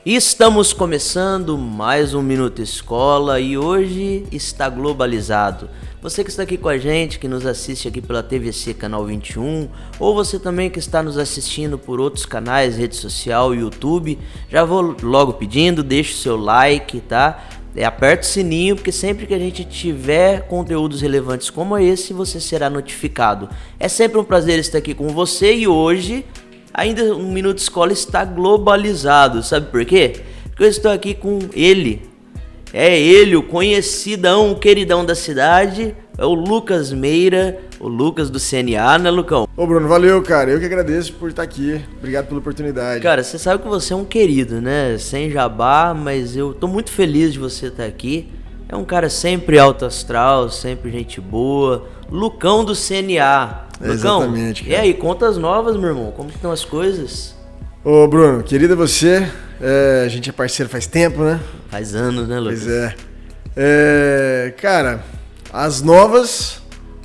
Estamos começando mais um Minuto Escola e hoje está globalizado. Você que está aqui com a gente, que nos assiste aqui pela TVC Canal 21, ou você também que está nos assistindo por outros canais, rede social, YouTube, já vou logo pedindo, deixe o seu like, tá? Aperta o sininho, porque sempre que a gente tiver conteúdos relevantes como esse, você será notificado. É sempre um prazer estar aqui com você e hoje ainda o Minuto Escola está globalizado. Sabe por quê? Porque eu estou aqui com ele. É ele, o conhecidão, o queridão da cidade, é o Lucas Meira, o Lucas do CNA, né, Lucão? Ô Bruno, valeu, cara. Eu que agradeço por estar aqui. Obrigado pela oportunidade. Cara, você sabe que você é um querido, né? Sem jabá, mas eu tô muito feliz de você estar aqui. É um cara sempre alto astral, sempre gente boa. Lucão do CNA. Lucão, exatamente, cara. E aí, conta as novas, meu irmão? Como que estão as coisas? Ô Bruno, querida você, a gente é parceiro faz tempo, né? Faz anos, né, Lucas? Pois é. Cara, as novas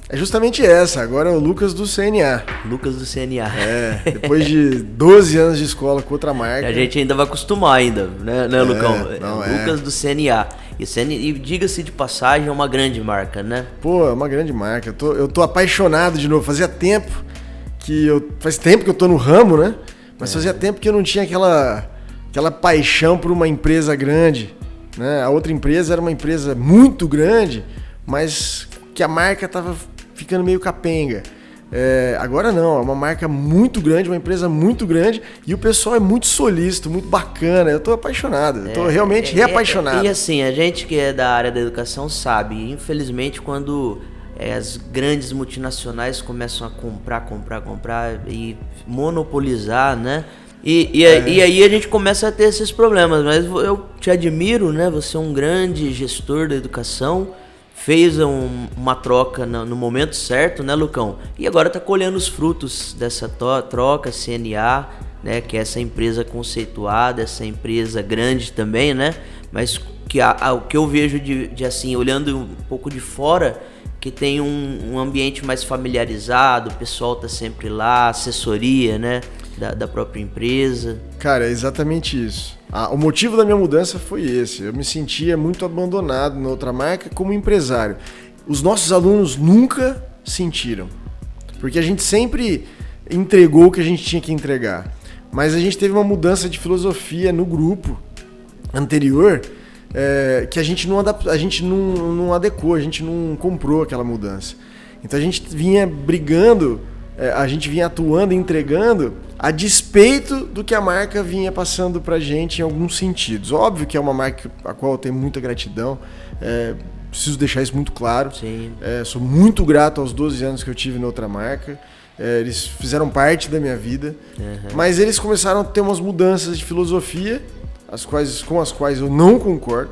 é justamente essa. Agora é o Lucas do CNA. Lucas do CNA. Depois de 12 anos de escola com outra marca. A gente ainda vai acostumar ainda, né Lucão? Lucas é. do CNA. E diga-se de passagem, é uma grande marca, né? Pô, é uma grande marca. Eu tô apaixonado de novo. Faz tempo que eu tô no ramo, né? Mas fazia tempo que eu não tinha aquela paixão por uma empresa grande, né? A outra empresa era uma empresa muito grande, mas que a marca tava ficando meio capenga. Agora não, é uma marca muito grande, uma empresa muito grande e o pessoal é muito solícito, muito bacana. Eu tô apaixonado, eu tô realmente reapaixonado. E assim, a gente que é da área da educação sabe, infelizmente quando as grandes multinacionais começam a comprar e monopolizar, né? E aí a gente começa a ter esses problemas, mas eu te admiro, né? Você é um grande gestor da educação, fez uma troca no momento certo, né, Lucão? E agora tá colhendo os frutos dessa troca, CNA, né? Que é essa empresa conceituada, essa empresa grande também, né? Mas o que eu vejo de assim, olhando um pouco de fora, que tem um ambiente mais familiarizado, o pessoal tá sempre lá, assessoria, né, da própria empresa. Cara, é exatamente isso. O motivo da minha mudança foi esse. Eu me sentia muito abandonado na outra marca como empresário. Os nossos alunos nunca sentiram, porque a gente sempre entregou o que a gente tinha que entregar. Mas a gente teve uma mudança de filosofia no grupo anterior, que a gente não adequou, a gente não comprou aquela mudança. Então a gente vinha brigando, a gente vinha atuando, entregando a despeito do que a marca vinha passando pra gente em alguns sentidos. Óbvio que é uma marca a qual eu tenho muita gratidão, preciso deixar isso muito claro. Sim. Sou muito grato aos 12 anos que eu tive na outra marca. Eles fizeram parte da minha vida, mas eles começaram a ter umas mudanças de filosofia com as quais eu não concordo.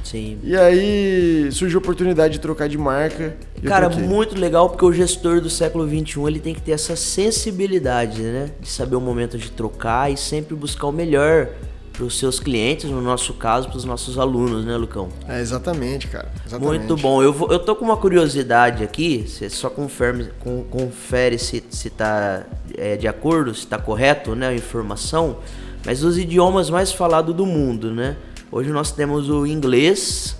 Sim. E aí surgiu a oportunidade de trocar de marca. Cara, muito legal, porque o gestor do século XXI ele tem que ter essa sensibilidade, né? De saber o momento de trocar e sempre buscar o melhor para os seus clientes, no nosso caso, para os nossos alunos, né, Lucão? Exatamente, cara. Exatamente. Muito bom. Eu tô com uma curiosidade aqui, você só confere se tá de acordo, se tá correto, né, a informação. Mas os idiomas mais falados do mundo, né? Hoje nós temos o inglês.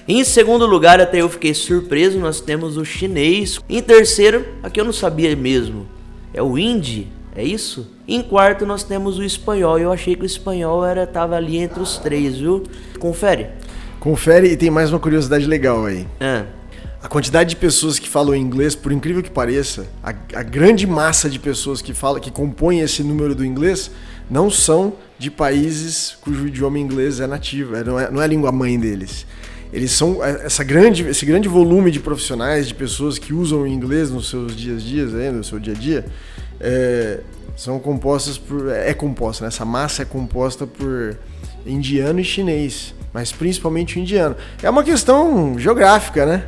Em segundo lugar, até eu fiquei surpreso, nós temos o chinês. Em terceiro, aqui eu não sabia mesmo, é o hindi, é isso? Em quarto, nós temos o espanhol. Eu achei que o espanhol tava ali entre os três, viu? Confere. Confere, e tem mais uma curiosidade legal aí. A quantidade de pessoas que falam inglês, por incrível que pareça, a grande massa de pessoas que compõem esse número do inglês, não são de países cujo idioma inglês é nativo, não é a língua mãe deles. Eles são esse grande volume de profissionais, de pessoas que usam o inglês nos seus dias, no seu dia a dia, são compostas né? Essa massa é composta por indiano e chinês, mas principalmente o indiano. É uma questão geográfica, né?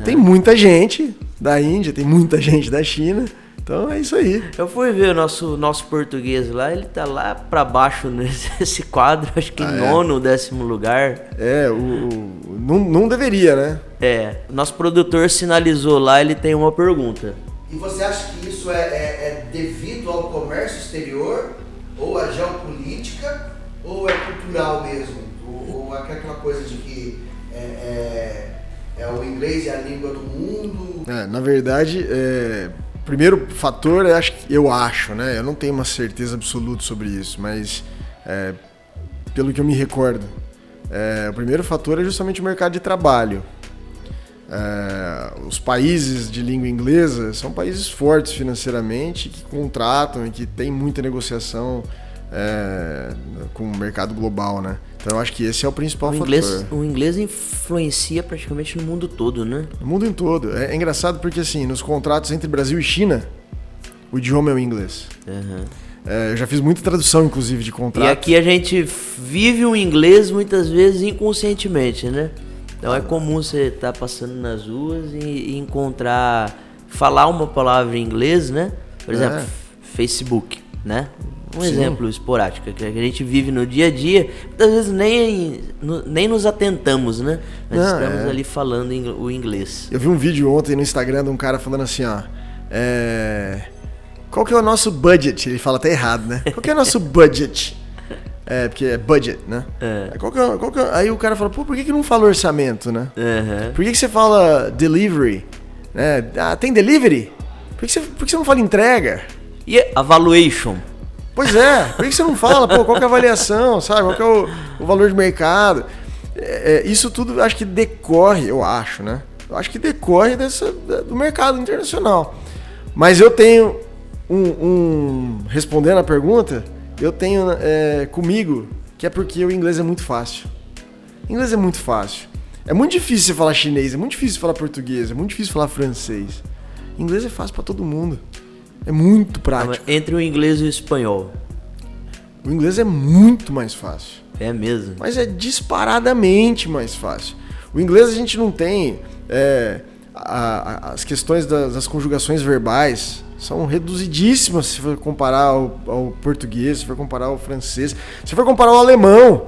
Tem muita gente da Índia, tem muita gente da China. Então é isso aí. Eu fui ver o nosso português lá, ele tá lá pra baixo nesse quadro, acho que em nono, 10º lugar. Não deveria, né? Nosso produtor sinalizou lá, ele tem uma pergunta. E você acha que isso é devido ao comércio exterior, ou à geopolítica, Ou é cultural mesmo? Ou é aquela coisa de que o inglês é a língua do mundo? Na verdade, primeiro fator, eu acho, né? Eu não tenho uma certeza absoluta sobre isso, mas pelo que eu me recordo, o primeiro fator é justamente o mercado de trabalho. Os países de língua inglesa são países fortes financeiramente, que contratam e que tem muita negociação com o mercado global, né? Então eu acho que esse é o principal fator. O inglês influencia praticamente no mundo todo, né? No mundo em todo. É engraçado porque, assim, nos contratos entre Brasil e China, o idioma é o inglês. Uhum. Eu já fiz muita tradução, inclusive, de contrato. E aqui a gente vive o inglês muitas vezes inconscientemente, né? Então é comum você estar passando nas ruas e falar uma palavra em inglês, né? Por exemplo, Facebook, né? Sim. Exemplo esporádico, que a gente vive no dia a dia, muitas vezes nem nos atentamos, né? Mas estamos ali falando o inglês. Eu vi um vídeo ontem no Instagram de um cara falando assim, ó... Qual que é o nosso budget? Ele fala até errado, né? Qual que é o nosso budget? Porque é budget, né? Aí o cara fala, por que não fala orçamento, né? Uhum. Por que você fala delivery? Tem delivery? Por que você não fala entrega? E evaluation? Pois é, por que você não fala, qual que é a avaliação, sabe? Qual que é o valor de mercado? Isso tudo acho que decorre, eu acho, né? Eu acho que decorre do mercado internacional. Mas eu tenho respondendo a pergunta, eu tenho comigo que é porque o inglês é muito fácil. O inglês é muito fácil. É muito difícil você falar chinês, é muito difícil falar português, é muito difícil falar francês. O inglês é fácil para todo mundo. É muito prático. Entre o inglês e o espanhol? O inglês é muito mais fácil. É mesmo? Mas é disparadamente mais fácil. O inglês a gente não tem... as questões das conjugações verbais são reduzidíssimas se for comparar ao português, se for comparar ao francês, se for comparar ao alemão.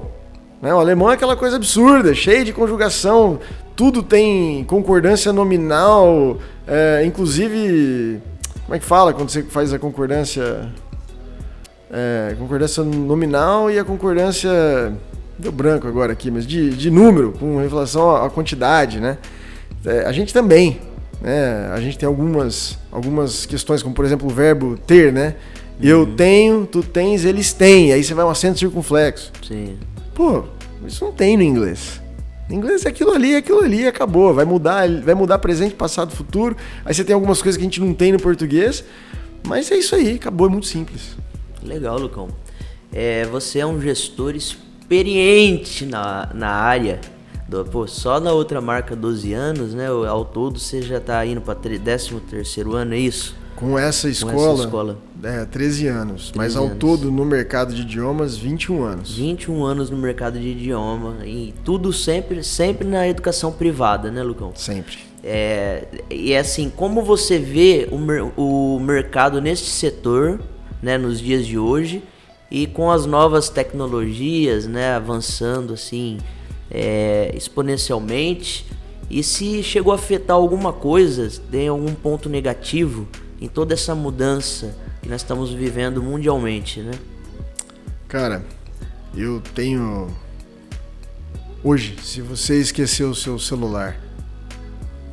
Né? O alemão é aquela coisa absurda, cheio de conjugação, tudo tem concordância nominal, inclusive... Como é que fala quando você faz a concordância? Concordância nominal e a concordância... Deu branco agora aqui, mas de número, com relação à quantidade, né? A gente também, né? A gente tem algumas questões, como por exemplo o verbo ter, né? Eu tenho, tu tens, eles têm. Aí você vai um acento circunflexo. Sim. Isso não tem no inglês. Em inglês é aquilo ali, acabou. Vai mudar presente, passado, futuro. Aí você tem algumas coisas que a gente não tem no português. Mas é isso aí, acabou, é muito simples. Legal, Lucão. Você é um gestor experiente na área. Só na outra marca 12 anos, né? Ao todo você já está indo para 13º ano, é isso? Com essa escola? 13 anos. Mas ao todo no mercado de idiomas, 21 anos. 21 anos no mercado de idioma. E tudo sempre na educação privada, né, Lucão? Sempre. E assim, como você vê o mercado neste setor, né, nos dias de hoje, e com as novas tecnologias, né, avançando assim exponencialmente, e se chegou a afetar alguma coisa, tem algum ponto negativo em toda essa mudança que nós estamos vivendo mundialmente, né? Cara, eu tenho... Hoje, se você esqueceu o seu celular,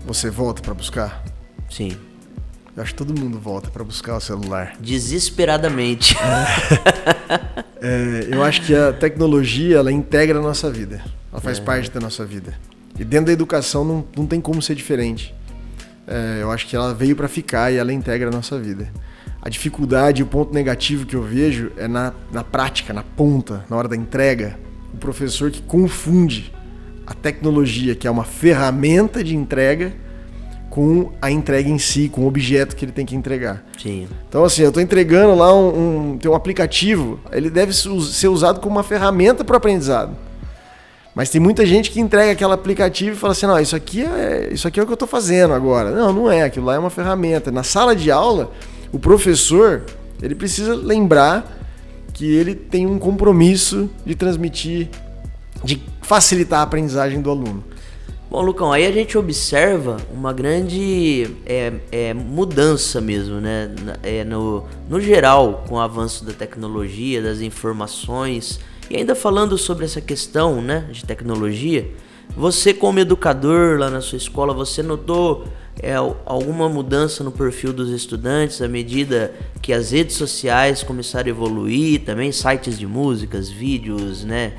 você volta para buscar? Sim. Eu acho que todo mundo volta para buscar o celular. Desesperadamente. Eu acho que a tecnologia, ela integra a nossa vida. Ela faz parte da nossa vida. E dentro da educação não tem como ser diferente. Eu acho que ela veio para ficar e ela integra a nossa vida. A dificuldade, o ponto negativo que eu vejo é na prática, na ponta, na hora da entrega. O professor que confunde a tecnologia, que é uma ferramenta de entrega, com a entrega em si, com o objeto que ele tem que entregar. Sim. Então, assim, eu estou entregando lá tem um aplicativo, ele deve ser usado como uma ferramenta para o aprendizado. Mas tem muita gente que entrega aquele aplicativo e fala assim, não, isso aqui é o que eu estou fazendo agora. Não é, aquilo lá é uma ferramenta. Na sala de aula, o professor, ele precisa lembrar que ele tem um compromisso de transmitir, de facilitar a aprendizagem do aluno. Bom, Lucão, aí a gente observa uma grande mudança mesmo, né? No geral, com o avanço da tecnologia, das informações E ainda falando sobre essa questão, né, de tecnologia, você como educador lá na sua escola, você notou alguma mudança no perfil dos estudantes à medida que as redes sociais começaram a evoluir, também sites de músicas, vídeos, né,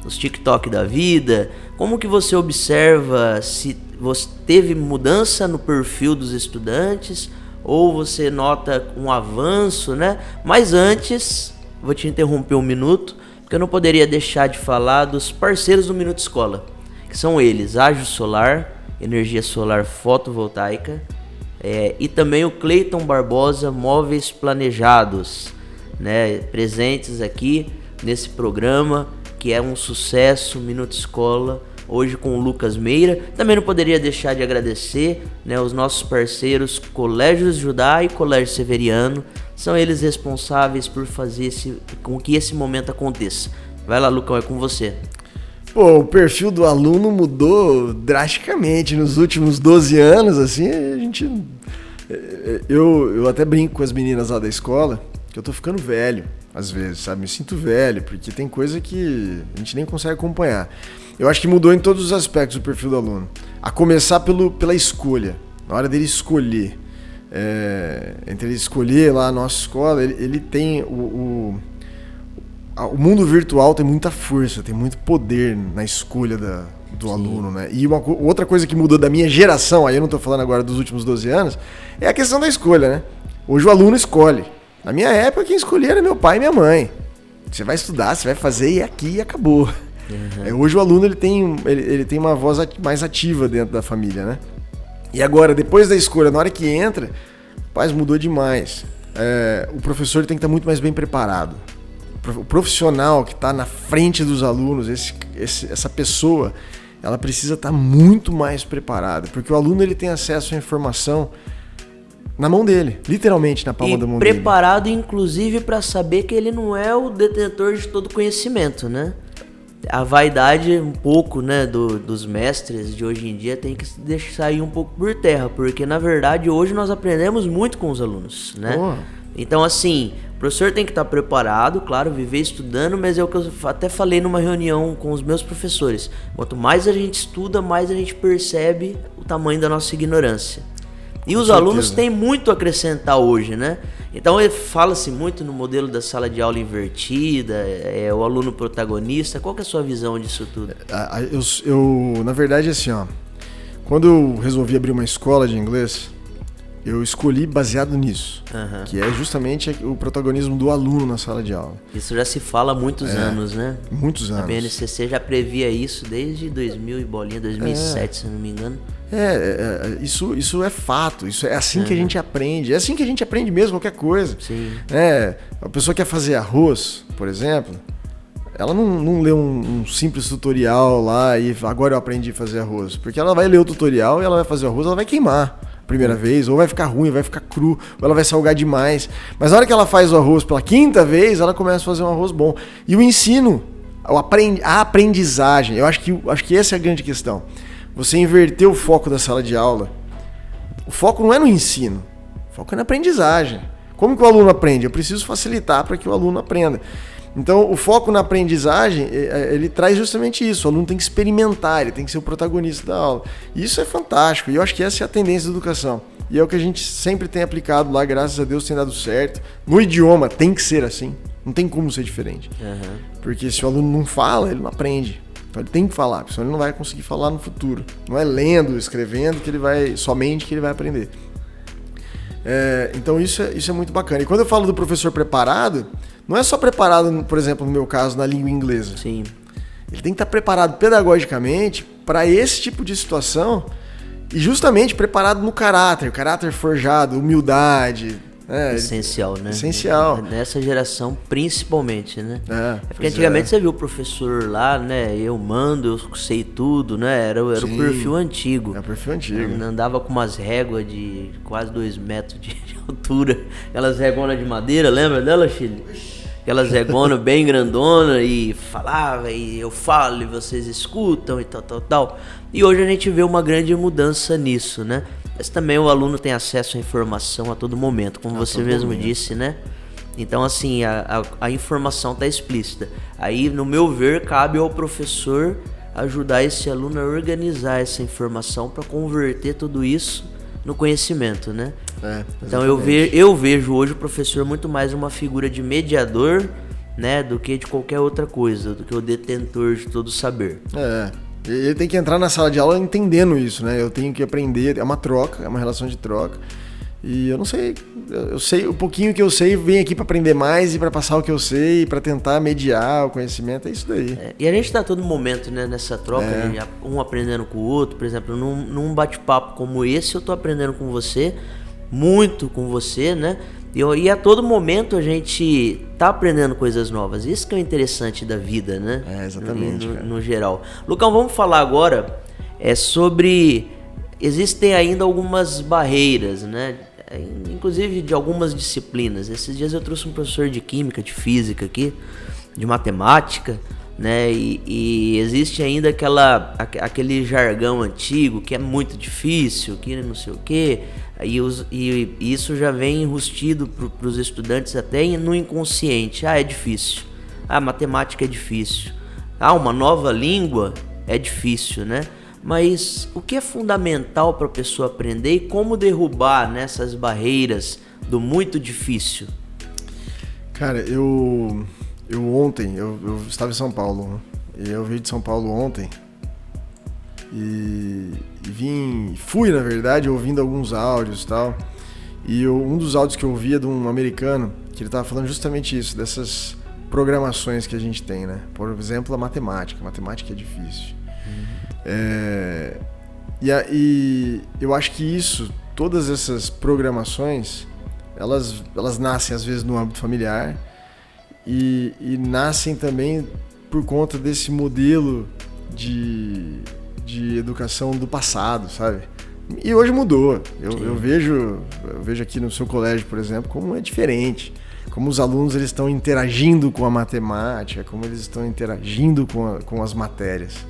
os TikTok da vida? Como que você observa se você teve mudança no perfil dos estudantes ou você nota um avanço, né? Mas antes, vou te interromper um minuto, porque eu não poderia deixar de falar dos parceiros do Minuto Escola, que são eles, Ágil Solar, energia solar fotovoltaica, e também o Cleiton Barbosa Móveis Planejados, né, presentes aqui nesse programa, que é um sucesso, Minuto Escola, hoje com o Lucas Meira. Também não poderia deixar de agradecer, né, os nossos parceiros Colégio Judá e Colégio Severiano, são eles responsáveis por fazer com que esse momento aconteça. Vai lá, Lucão, é com você. Pô, o perfil do aluno mudou drasticamente nos últimos 12 anos, assim, a gente... Eu até brinco com as meninas lá da escola, que eu tô ficando velho, às vezes, sabe? Me sinto velho, porque tem coisa que a gente nem consegue acompanhar. Eu acho que mudou em todos os aspectos o perfil do aluno. A começar pela escolha, na hora dele escolher. Entre ele escolher lá a nossa escola, ele tem o mundo virtual tem muita força, tem muito poder na escolha do aluno, né? E outra coisa que mudou da minha geração, aí eu não estou falando agora dos últimos 12 anos, é a questão da escolha, né? Hoje o aluno escolhe. Na minha época, quem escolhia era meu pai e minha mãe. Você vai estudar, você vai fazer e aqui e acabou. Uhum. Hoje o aluno ele tem uma voz mais ativa dentro da família, né? E agora, depois da escolha, na hora que entra, rapaz, mudou demais. O professor tem que estar muito mais bem preparado. O profissional que está na frente dos alunos, essa pessoa, ela precisa estar muito mais preparada, porque o aluno ele tem acesso à informação na mão dele, literalmente na palma da mão dele. Preparado, inclusive, para saber que ele não é o detentor de todo conhecimento, né? A vaidade um pouco, né, dos mestres de hoje em dia tem que deixar sair um pouco por terra, porque na verdade hoje nós aprendemos muito com os alunos, né? Então assim, o professor tem que estar preparado, claro, viver estudando, mas é o que eu até falei numa reunião com os meus professores. Quanto mais a gente estuda, mais a gente percebe o tamanho da nossa ignorância. E os alunos têm muito a acrescentar hoje, né? Então fala-se muito no modelo da sala de aula invertida, o aluno protagonista. Qual que é a sua visão disso tudo? Eu na verdade, assim, quando eu resolvi abrir uma escola de inglês, eu escolhi baseado nisso, que é justamente o protagonismo do aluno na sala de aula. Isso já se fala há muitos anos, né? Muitos anos. A BNCC já previa isso desde 2000 e bolinha, 2007, se não me engano. Isso é fato, isso é assim que a gente aprende. É assim que a gente aprende mesmo qualquer coisa. Sim. A pessoa quer fazer arroz, por exemplo, ela não lê um simples tutorial lá e agora eu aprendi a fazer arroz. Porque ela vai ler o tutorial e ela vai fazer o arroz, ela vai queimar a primeira vez, ou vai ficar ruim, vai ficar cru, ou ela vai salgar demais. Mas na hora que ela faz o arroz pela quinta vez, ela começa a fazer um arroz bom. E o ensino, a aprendizagem, eu acho que essa é a grande questão. Você inverter o foco da sala de aula. O foco não é no ensino, o foco é na aprendizagem. Como que o aluno aprende? Eu preciso facilitar para que o aluno aprenda. Então, o foco na aprendizagem, ele traz justamente isso. O aluno tem que experimentar, ele tem que ser o protagonista da aula. E isso é fantástico, e eu acho que essa é a tendência da educação. E é o que a gente sempre tem aplicado lá, graças a Deus tem dado certo. No idioma tem que ser assim, não tem como ser diferente. Porque se o aluno não fala, ele não aprende. Então ele tem que falar, porque senão ele não vai conseguir falar no futuro. Não é lendo, escrevendo que ele vai aprender. Então isso é muito bacana. E quando eu falo do professor preparado, não é só preparado, por exemplo, no meu caso, na língua inglesa. Sim. Ele tem que estar preparado pedagogicamente para esse tipo de situação e justamente preparado no caráter forjado, humildade. Essencial, né? Essencial. Nessa geração, principalmente, né? Porque antigamente você viu o professor lá, né? Eu mando, eu sei tudo, né? Era o perfil antigo. É o perfil antigo. Andava com umas réguas de quase 2 metros de altura. Aquelas réguas de madeira, lembra dela, Chile? Aquelas réguas bem grandona e falava, e eu falo, e vocês escutam, e tal. E hoje a gente vê uma grande mudança nisso, né? Mas também o aluno tem acesso à informação a todo momento, como você mesmo disse, né? Então, assim, a informação está explícita. Aí, no meu ver, cabe ao professor ajudar esse aluno a organizar essa informação para converter tudo isso no conhecimento, né? Então, eu vejo hoje o professor muito mais uma figura de mediador, né, do que de qualquer outra coisa, do que o detentor de todo o saber. Ele tem que entrar na sala de aula entendendo isso, né? Eu tenho que aprender, é uma troca, é uma relação de troca. E eu não sei, eu sei, o pouquinho que eu sei vem aqui para aprender mais e para passar o que eu sei, para tentar mediar o conhecimento, é isso daí. E a gente tá a todo momento, né, nessa troca, um aprendendo com o outro. Por exemplo, num bate-papo como esse, eu tô aprendendo com você, muito com você, né? E a todo momento a gente tá aprendendo coisas novas. Isso que é o interessante da vida, né? Exatamente. No geral. Lucão, vamos falar agora sobre... Existem ainda algumas barreiras, né? Inclusive de algumas disciplinas. Esses dias eu trouxe um professor de química, de física aqui, de matemática, né? E existe ainda aquele jargão antigo que é muito difícil, que não sei o quê. E isso já vem enrustido para os estudantes até no inconsciente. É difícil. Matemática é difícil. Uma nova língua é difícil, né? Mas o que é fundamental para a pessoa aprender e como derrubar nessas barreiras do muito difícil? Cara, eu ontem, eu estava em São Paulo, e eu vim de São Paulo ontem e fui, na verdade, ouvindo alguns áudios e tal, e um dos áudios que eu ouvi é de um americano, que ele estava falando justamente isso, dessas programações que a gente tem, né? Por exemplo, a matemática é difícil. E eu acho que todas essas programações, elas nascem às vezes no âmbito familiar e nascem também por conta desse modelo de educação do passado, sabe? E hoje mudou. Eu vejo aqui no seu colégio, por exemplo, como é diferente. Como os alunos eles estão interagindo com a matemática, como eles estão interagindo com as matérias.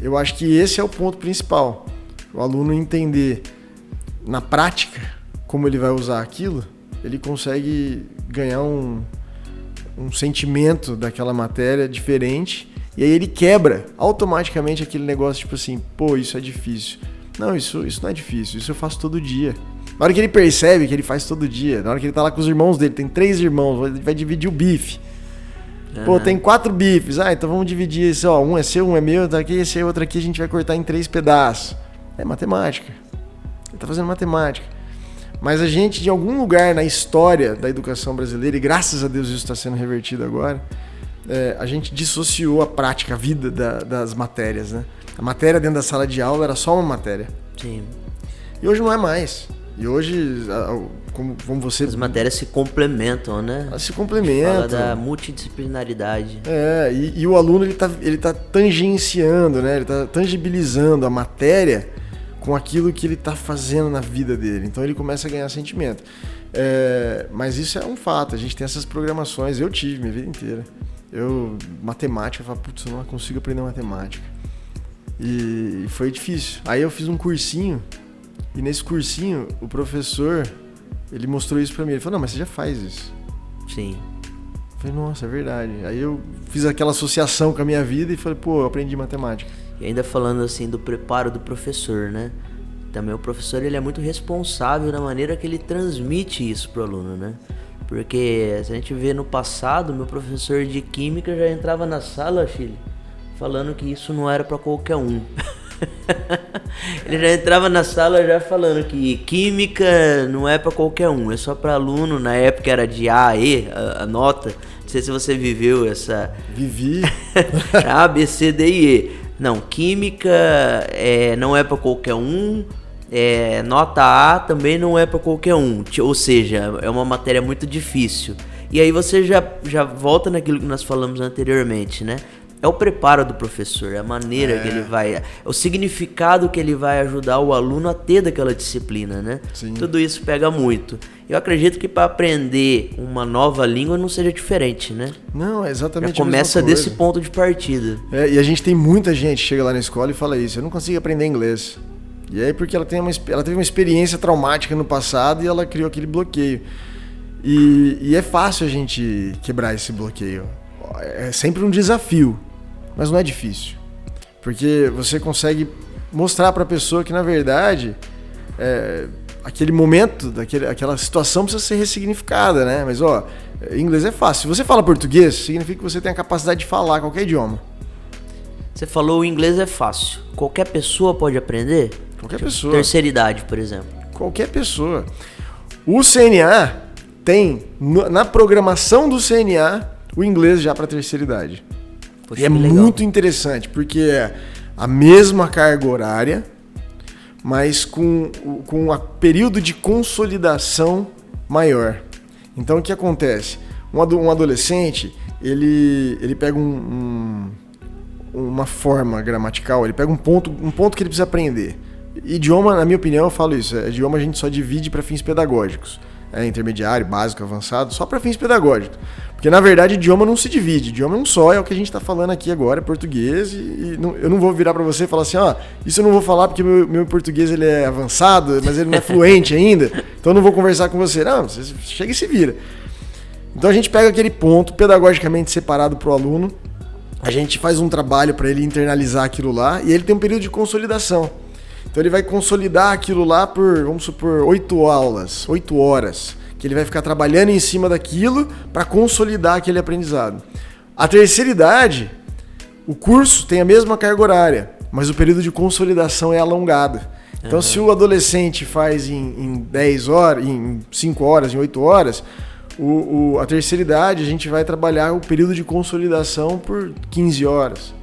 Eu acho que esse é o ponto principal. O aluno entender na prática como ele vai usar aquilo, ele consegue ganhar um sentimento daquela matéria diferente e aí ele quebra automaticamente aquele negócio tipo assim, isso é difícil. Não, isso não é difícil, isso eu faço todo dia. Na hora que ele percebe que ele faz todo dia, na hora que ele tá lá com os irmãos dele, tem 3 irmãos, ele vai dividir o bife. Tem 4 bifes. Então vamos dividir isso, um é seu, um é meu, daqui esse é outro aqui, a gente vai cortar em 3 pedaços. É matemática. Ele tá fazendo matemática. Mas a gente, de algum lugar na história da educação brasileira, e graças a Deus isso está sendo revertido agora, a gente dissociou a prática, a vida das matérias, né? A matéria dentro da sala de aula era só uma matéria. Sim. E hoje não é mais. E hoje, como você... As matérias se complementam, né? Elas se complementam. Fala da multidisciplinaridade. E o aluno ele tá tangenciando, né? Ele tá tangibilizando a matéria com aquilo que ele tá fazendo na vida dele. Então ele começa a ganhar sentimento. Mas isso é um fato. A gente tem essas programações. Eu tive minha vida inteira. Matemática, eu falo, putz, eu não consigo aprender matemática. E foi difícil. Aí eu fiz um cursinho. E nesse cursinho, o professor, ele mostrou isso pra mim. Ele falou, não, mas você já faz isso. Sim. Eu falei, nossa, é verdade. Aí eu fiz aquela associação com a minha vida e falei, eu aprendi matemática. E ainda falando assim do preparo do professor, né? Também o professor, ele é muito responsável na maneira que ele transmite isso pro aluno, né? Porque se a gente vê no passado, meu professor de química já entrava na sala, filho, falando que isso não era pra qualquer um. Ele já entrava na sala já falando que química não é pra qualquer um, é só pra aluno. Na época era de A, E, a nota. Não sei se você viveu essa... Vivi. A, B, C, D e E. Não, química não é pra qualquer um. Nota A também não é pra qualquer um. Ou seja, é uma matéria muito difícil. E aí você já volta naquilo que nós falamos anteriormente, né? É o preparo do professor, é a maneira que ele vai... É o significado que ele vai ajudar o aluno a ter daquela disciplina, né? Sim. Tudo isso pega muito. Eu acredito que para aprender uma nova língua não seja diferente, né? Não, é exatamente. Já começa desse ponto de partida. E a gente tem muita gente que chega lá na escola e fala isso, eu não consigo aprender inglês. E aí porque ela teve uma experiência traumática no passado e ela criou aquele bloqueio. E é fácil a gente quebrar esse bloqueio. É sempre um desafio, mas não é difícil. Porque você consegue mostrar para a pessoa que, na verdade, aquele momento, aquela situação precisa ser ressignificada, né? Mas, inglês é fácil. Se você fala português, significa que você tem a capacidade de falar qualquer idioma. Você falou o inglês é fácil. Qualquer pessoa pode aprender? Qualquer pessoa. Terceira idade, por exemplo. Qualquer pessoa. O CNA tem, na programação do CNA, o inglês já para terceira idade. Poxa, e é muito interessante, porque é a mesma carga horária, mas com um período de consolidação maior. Então, o que acontece? Um adolescente, ele pega uma forma gramatical, ele pega um ponto que ele precisa aprender. Idioma, na minha opinião, eu falo isso, idioma a gente só divide para fins pedagógicos. Intermediário, básico, avançado, só para fins pedagógicos. Porque, na verdade, idioma não se divide. Idioma é um só, é o que a gente está falando aqui agora, é português. Eu não vou virar para você e falar assim, isso eu não vou falar porque meu português ele é avançado, mas ele não é fluente ainda, então eu não vou conversar com você. Não, você chega e se vira. Então a gente pega aquele ponto pedagogicamente separado para o aluno, a gente faz um trabalho para ele internalizar aquilo lá e ele tem um período de consolidação. Então ele vai consolidar aquilo lá por, vamos supor, 8 horas, que ele vai ficar trabalhando em cima daquilo para consolidar aquele aprendizado. A terceira idade, o curso tem a mesma carga horária, mas o período de consolidação é alongado. Então se o adolescente faz em 10 horas, em 5 horas, em 8 horas, a terceira idade a gente vai trabalhar o período de consolidação por 15 horas.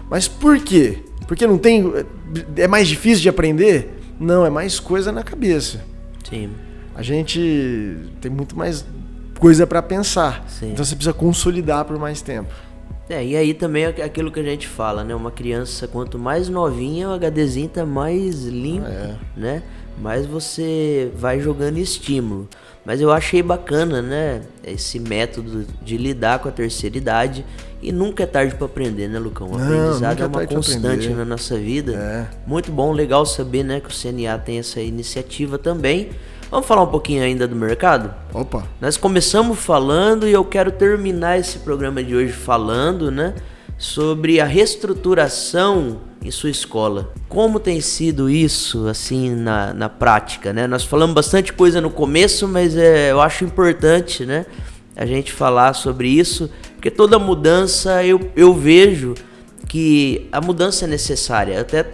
Mas por quê? Porque não tem... É mais difícil de aprender? Não, é mais coisa na cabeça. Sim. A gente tem muito mais coisa para pensar. Sim. Então você precisa consolidar por mais tempo. E aí também é aquilo que a gente fala, né? Uma criança, quanto mais novinha, o HDzinho tá mais limpo, né? Mais você vai jogando estímulo. Mas eu achei bacana, né? Esse método de lidar com a terceira idade. E nunca é tarde para aprender, né, Lucão? O aprendizado é uma constante na nossa vida. Muito bom, legal saber, né, que o CNA tem essa iniciativa também. Vamos falar um pouquinho ainda do mercado? Opa! Nós começamos falando e eu quero terminar esse programa de hoje falando, né, sobre a reestruturação em sua escola. Como tem sido isso, assim, na prática, né? Nós falamos bastante coisa no começo, mas eu acho importante, né, a gente falar sobre isso, porque toda mudança, eu vejo que a mudança é necessária. Eu até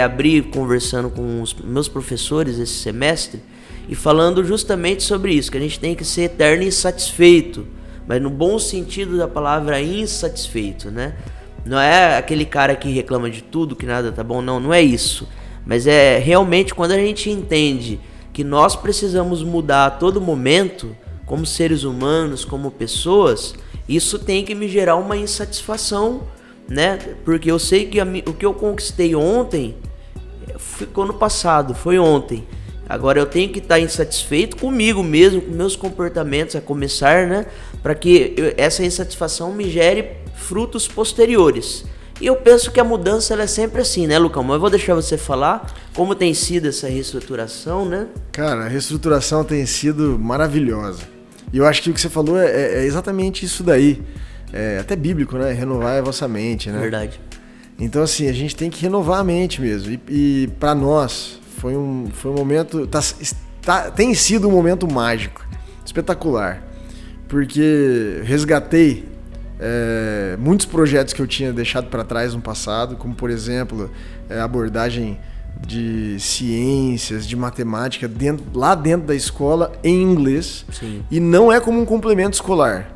abri conversando com os meus professores esse semestre e falando justamente sobre isso, que a gente tem que ser eterno insatisfeito, mas no bom sentido da palavra insatisfeito, né? Não é aquele cara que reclama de tudo, que nada tá bom, não é isso. Mas é realmente quando a gente entende que nós precisamos mudar a todo momento, como seres humanos, como pessoas, isso tem que me gerar uma insatisfação, né? Porque eu sei que o que eu conquistei ontem ficou no passado, foi ontem. Agora eu tenho que estar insatisfeito comigo mesmo, com meus comportamentos, a começar, né? Para que essa insatisfação me gere frutos posteriores. E eu penso que a mudança ela é sempre assim, né, Lucão? Mas eu vou deixar você falar como tem sido essa reestruturação, né? Cara, a reestruturação tem sido maravilhosa. E eu acho que o que você falou é exatamente isso daí. É até bíblico, né? Renovar a vossa mente, né? Verdade. Então, assim, a gente tem que renovar a mente mesmo. E para nós, foi um momento... tem sido um momento mágico, espetacular. Porque resgatei muitos projetos que eu tinha deixado para trás no passado, como, por exemplo, a abordagem de ciências, de matemática lá dentro da escola em inglês. Sim. E não é como um complemento escolar.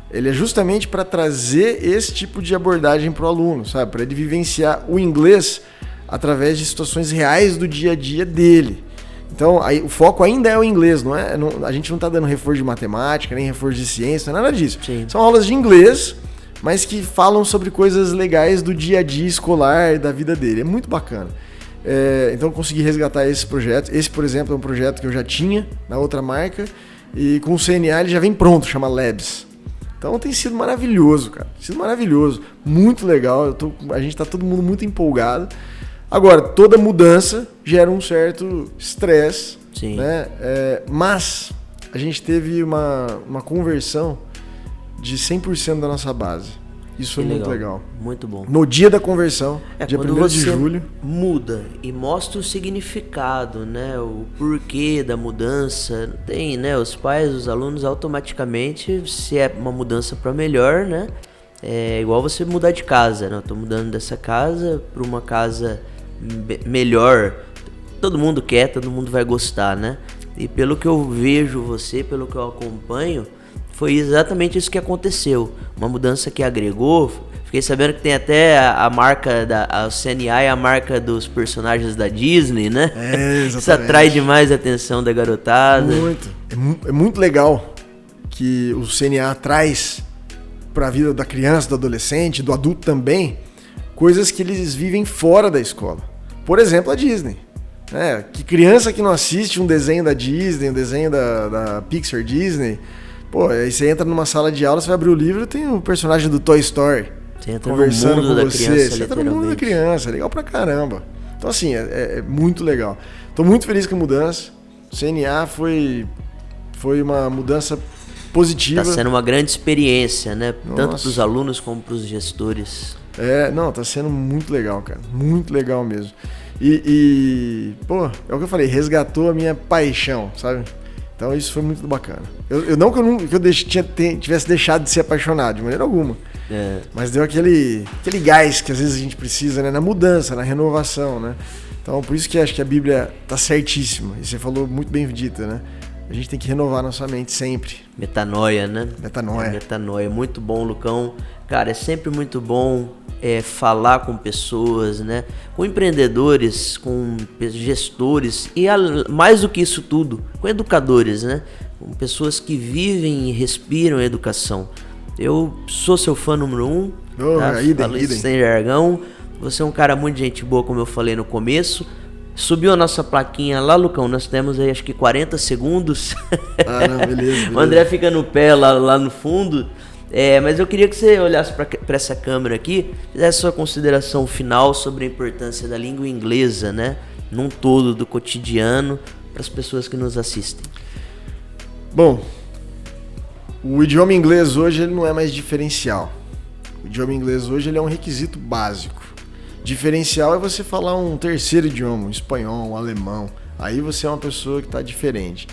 Ele é justamente para trazer esse tipo de abordagem para o aluno, sabe? Para ele vivenciar o inglês através de situações reais do dia a dia dele. Então, aí, o foco ainda é o inglês, a gente não está dando reforço de matemática, nem reforço de ciência, não é nada disso. Sim. São aulas de inglês, mas que falam sobre coisas legais do dia a dia escolar, da vida dele. É muito bacana. Então eu consegui resgatar esse projeto. Esse, por exemplo, é um projeto que eu já tinha na outra marca e com o CNA ele já vem pronto, chama Labs. Então tem sido maravilhoso, cara. Tem sido maravilhoso, muito legal. A gente tá todo mundo muito empolgado. Agora, toda mudança gera um certo estresse, Sim. né? Mas a gente teve uma conversão de 100% da nossa base. Isso foi muito legal. Muito bom. No dia da conversão, dia 1º de julho. Muda e mostra o significado, né? O porquê da mudança. Tem, né? Os pais, os alunos automaticamente, se é uma mudança para melhor, né? É igual você mudar de casa, né? Eu tô mudando dessa casa para uma casa melhor. Todo mundo quer, todo mundo vai gostar, né? E pelo que eu vejo você, pelo que eu acompanho, foi exatamente isso que aconteceu. Uma mudança que agregou. Fiquei sabendo que tem até a marca a CNA é a marca dos personagens da Disney, né? Exatamente. Isso atrai demais a atenção da garotada. Muito. É muito legal que o CNA traz para a vida da criança, do adolescente, do adulto também, coisas que eles vivem fora da escola. Por exemplo, a Disney. Que criança que não assiste um desenho da Disney, um desenho da Pixar Disney... Pô, aí você entra numa sala de aula, você vai abrir o livro e tem o personagem do Toy Story conversando com você. Você entra no mundo da criança, é legal pra caramba. Então, assim, é muito legal. Tô muito feliz com a mudança. O CNA foi uma mudança positiva. Tá sendo uma grande experiência, né? Nossa. Tanto pros alunos como pros gestores. Tá sendo muito legal, cara. Muito legal mesmo. Pô, é o que eu falei, resgatou a minha paixão, sabe? Então isso foi muito bacana. Não que eu tivesse deixado de ser apaixonado, de maneira alguma. Mas deu aquele gás que às vezes a gente precisa, né? Na mudança, na renovação, né? Então por isso que acho que a Bíblia tá certíssima. E você falou muito bem dita, né? A gente tem que renovar nossa mente sempre. Metanoia, né? Metanoia. Muito bom, Lucão. Cara, é sempre muito bom falar com pessoas, né? Com empreendedores, com gestores e mais do que isso tudo, com educadores, né? Com pessoas que vivem e respiram educação. Eu sou seu fã número 1, idem. Sem jargão. Você é um cara muito gente boa, como eu falei no começo. Subiu a nossa plaquinha lá, Lucão, nós temos aí acho que 40 segundos. Não, beleza. O André fica no pé lá no fundo. Mas eu queria que você olhasse para essa câmera aqui, fizesse sua consideração final sobre a importância da língua inglesa, né? Num todo do cotidiano, para as pessoas que nos assistem. Bom, o idioma inglês hoje ele não é mais diferencial. O idioma inglês hoje ele é um requisito básico. Diferencial é você falar um terceiro idioma, um espanhol, um alemão. Aí você é uma pessoa que está diferente.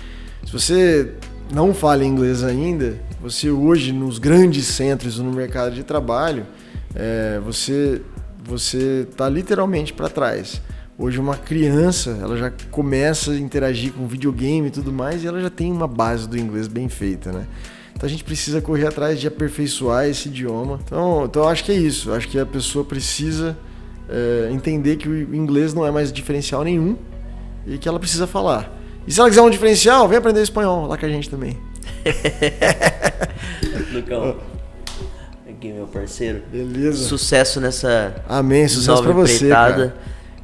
Se você não fala inglês ainda, você hoje nos grandes centros no mercado de trabalho, você está literalmente para trás. Hoje uma criança, ela já começa a interagir com videogame e tudo mais e ela já tem uma base do inglês bem feita, né? Então a gente precisa correr atrás de aperfeiçoar esse idioma. Então eu acho que é isso. Eu acho que a pessoa precisa entender que o inglês não é mais diferencial nenhum e que ela precisa falar. E se ela quiser um diferencial, vem aprender espanhol lá com a gente também. Lucão, aqui meu parceiro. Beleza. Sucesso nessa Amém, sucesso pra você, cara.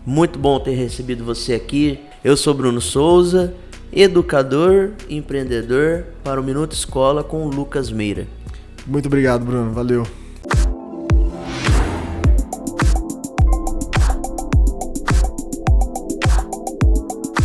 Muito bom ter recebido você aqui. Eu sou Bruno Souza, educador, empreendedor para o Minuto Escola com o Lucas Meira. Muito obrigado, Bruno. Valeu.